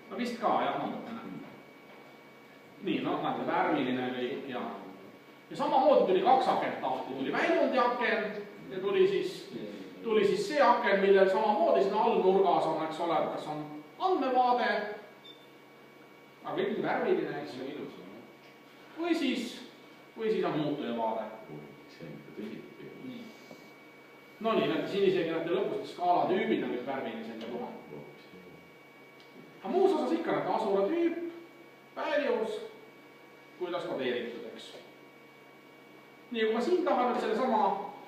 no vist ka, jah, natukene. Nii, noh, nagu värviline kõik ja samamoodi tuli 2 akent lahti, tuli väljundi aken ja tuli siis see aken, millel samamoodi siin all nurgas on, eks ole, kas on andmevaade, aga ikkagi värviline, eks ju. Või siis on muutujavaade. No nii, näete siin isegi näete lõpus skaalatüübid on kõik värvilised ja kohe. Aga muus osas ikka näete asura tüüp, values, kuidas kodeeritud, eks. Nii, kui ma siin tahan nüüd selle sama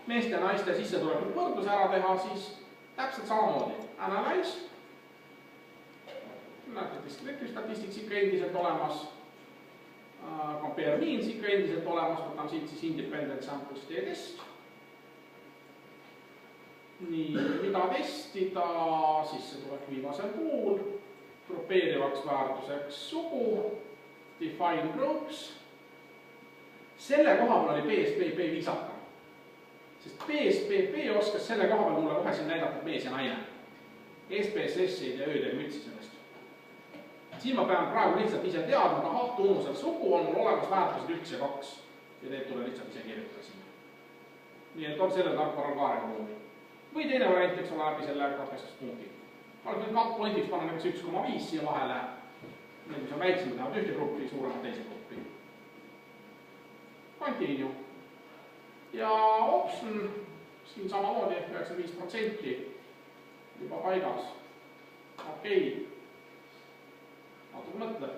meeste ja naiste sissetulekut võrdluse ära teha, siis täpselt samamoodi. Analyze. Näete, descriptive statistics ikka endiselt olemas. Compare means ikka endiselt olemas. Võtan siit siis independent samples test. Nii, mida testida, sissetulek viimasel puhul, grupeerivaks väärtuseks sugu, define groups. Selle koha peal oli BSPP viisaka. Sest BSPP oskas selle koha peal mulle kohe siin näidata mees ja naine. SPSS-id ja ööd ja mütsi sellest. Siin ma pean praegu lihtsalt ise teadma, ahah, tunnusel sugu on mul olemas väärtused 1 ja 2. Ja teed tule lihtsalt ise kirjutada sinna. Nii et on selle tarkvaral kaarega ruumi. Või teine variant, eks ole, läbi selle katkestaspunkti. Ma olen nüüd pointiks panna näiteks 1,5 siia vahele. Need, mis on väiksemad, lähevad ühte gruppi, suuremad teise gruppi. Continue. Ja option, siin samamoodi 95% juba paigas. Okei. Natuke mõtleb.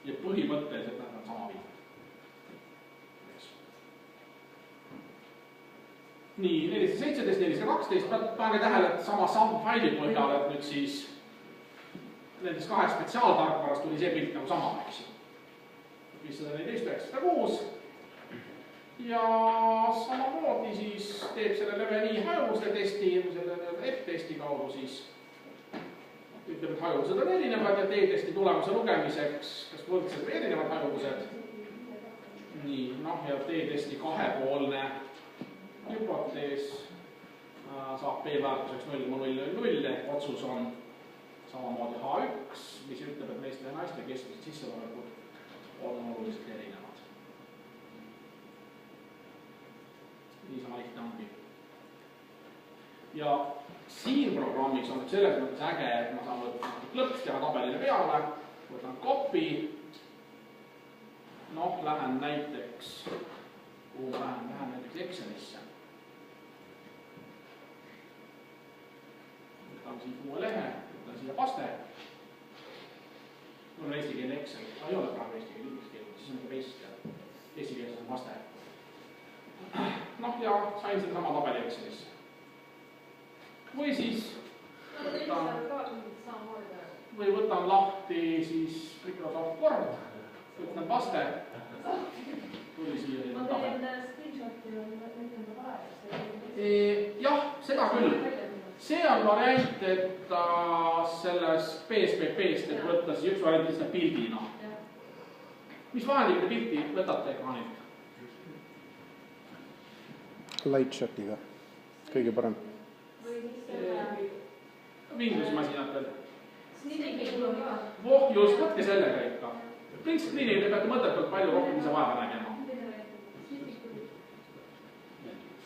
Ja põhimõtteliselt nad on sama viinud. Nii, 417, 412, pange tähele, et sama faili põhjal, et nüüd siis nendest 2 spetsiaaltarkvarast tuli see pilt nagu sama, eks ju. 514, 906. Ja samamoodi siis teeb selle leveni hajuvuse testi, selle F-testi kaudu siis ütleb, et hajuvused on erinevad ja T-testi tulemuse lugemiseks, kas võrdsed või erinevad hajuvused. Nii, noh ja T-testi kahepoolne hüpotees saab B-väärtuseks 0,000, otsus on samamoodi H1, mis ütleb, et meeste ja naiste keskmised sissetulekud on oluliselt erinevad. Niisama lihtne ongi. Ja siin programmis on selles mõttes äge, et ma saan võtta klõps teha tabelile peale, võtan copy, noh, lähen näiteks, kuhu lähen näiteks Excelisse. Võtan siit uue lehe, võtan siia paste. Mul on eestikeelne Excel, ei ole praegu eestikeelne, siis on ka paste, eestikeelses on paste. Noh ja sain selle sama tabeli Excelisse. Või siis võtan lahti siis Microsoft Word, võtan paste, tuli siia ma teen screenshoti ja ütlen ta parajaks. Jah, seda küll. See on variant, et selles PSPP-st, et võtta siis üks variant lihtsalt pildina. Mis vahendiga te pildi võtate ekraanilt? Lightshotiga, kõige parem. Windows masinatel. Voh, just, võtke sellega ikka. Print screen'i te peate mõtetult palju rohkem ise vaeva nägema.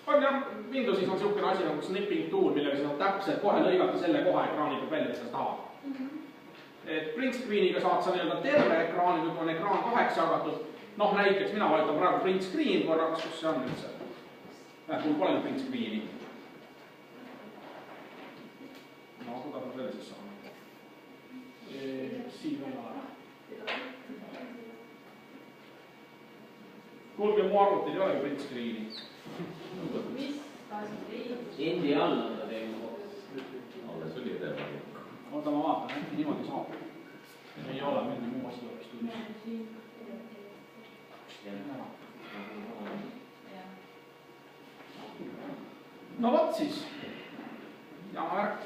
On jah, Windowsis on niisugune asi nagu snipping tool, millega saab täpselt kohe lõigata selle koha ekraani peal välja, mis sa tahad. Et print screen'iga saad sa nii-öelda terve ekraani, kui on ekraan 8 jagatud. Noh, näiteks mina valitan praegu print screen korraks, kus see on üldse. Mul pole print screen'i. No, kuidas ma selle siis saan? Siin ei ole. Kuulge, mu arvutil ei olegi print screen'i. Endi all on ta teinud. Alles oli edema. Oota, ma vaatan, äkki niimoodi saab. Ei ole, mingi muu asi oleks tuli. No vot siis. Ja värk.